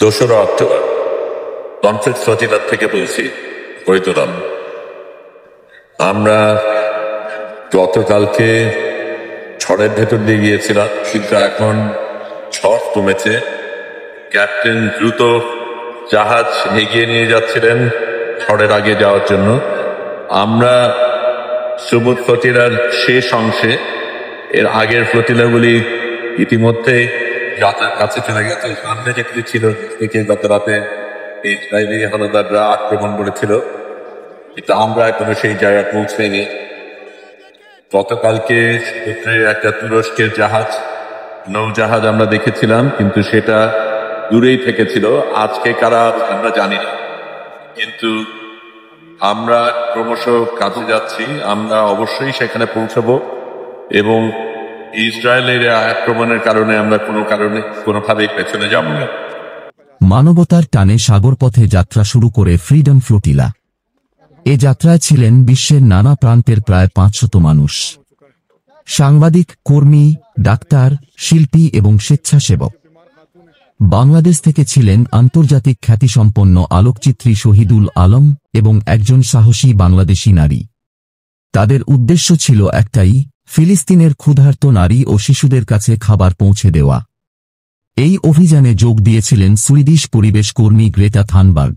দোসরা October conflict ফজিলাত থেকে বলছি বৈতরাম। আমরা গতকালকে ঝড়ের ভেতর দিয়ে গিয়েছিলাম, কিন্তু এখন ঝড় কমেছে। ক্যাপ্টেন দ্রুত জাহাজ এগিয়ে নিয়ে যাচ্ছিলেন ঝড়ের আগে যাওয়ার জন্য। আমরা সুবুদ ফতিলার শেষ অংশে, এর আগের ফ্লোটিলাগুলি ইতিমধ্যে যাত্রার কাছে চলে গেছে। সামনে যেগুলি ছিল থেকে গত রাতে ইসরায়েলি হানাদাররা আক্রমণ করেছিল, কিন্তু আমরা এখনো সেই জায়গায় পৌঁছাইনি। গতকালকে সমুদ্রে একটা তুরস্কের জাহাজ, নৌজাহাজ আমরা দেখেছিলাম, কিন্তু সেটা দূরেই থেকেছিল। আজকে কারা আমরা জানি না, কিন্তু আমরা ক্রমশ কাছে যাচ্ছি। আমরা অবশ্যই সেখানে পৌঁছাবো এবং ইসরায়েলের আক্রমণের কারণে আমরা কোনোভাবেই পেছনে যাব না। মানবতার টানে সাগরপথে যাত্রা শুরু করে ফ্রিডম ফ্লোটিলা। এ যাত্রায় ছিলেন বিশ্বের নানা প্রান্তের প্রায় 500 মানুষ। সাংবাদিক, কর্মী, ডাক্তার, শিল্পী এবং স্বেচ্ছাসেবক। বাংলাদেশ থেকে ছিলেন আন্তর্জাতিক খ্যাতিসম্পন্ন আলোকচিত্রী শহীদুল আলম এবং একজন সাহসী বাংলাদেশি নারী। তাদের উদ্দেশ্য ছিল একটাই, ফিলিস্তিনের ক্ষুধার্ত নারী ও শিশুদের কাছে খাবার পৌঁছে দেওয়া। এই অভিযানে যোগ দিয়েছিলেন সুইডিশ পরিবেশ কর্মী গ্রেটা থানবার্গ।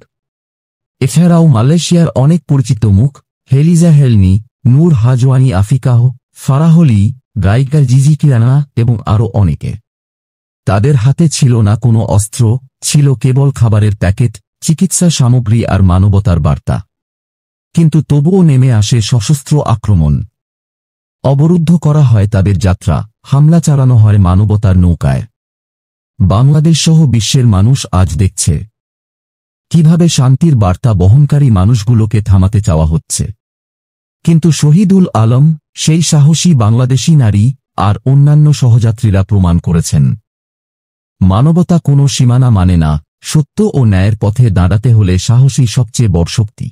এছাড়াও মালয়েশিয়ার অনেক পরিচিত মুখ, হেলিজা হেলনি, নূর হাজওয়ানি আফিকাহ, ফারাহলি, গায়িকা জিজি কিরানা এবং আরও অনেকে। তাদের হাতে ছিল না কোনো অস্ত্র, ছিল কেবল খাবারের প্যাকেট, চিকিৎসা সামগ্রী আর মানবতার বার্তা। কিন্তু তবুও নেমে আসে সশস্ত্র আক্রমণ। অবরুদ্ধ করা হয় তাদের যাত্রা, হামলা চালানো হয় মানবতার নৌকায়। বাংলাদেশ সহ বিশ্বের মানুষ আজ দেখছে কিভাবে শান্তির বার্তা বহনকারী মানুষগুলোকে থামাতে চাওয়া হচ্ছে। কিন্তু শহীদুল আলম, সেই সাহসী বাংলাদেশি নারী আর অন্যান্য সহযাত্রীরা প্রমাণ করেছেন, মানবতা কোনো সীমানা মানে না। সত্য ও ন্যায়ের পথে দাঁড়াতে হলে সাহসী সবচেয়ে বড় শক্তি।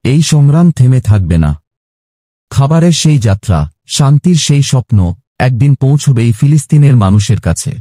এই সংগ্রাম থেমে থাকবে না। খাবারের সেই যাত্রা, শান্তির সেই স্বপ্ন একদিন পৌঁছবেই ফিলিস্তিনের মানুষের কাছে।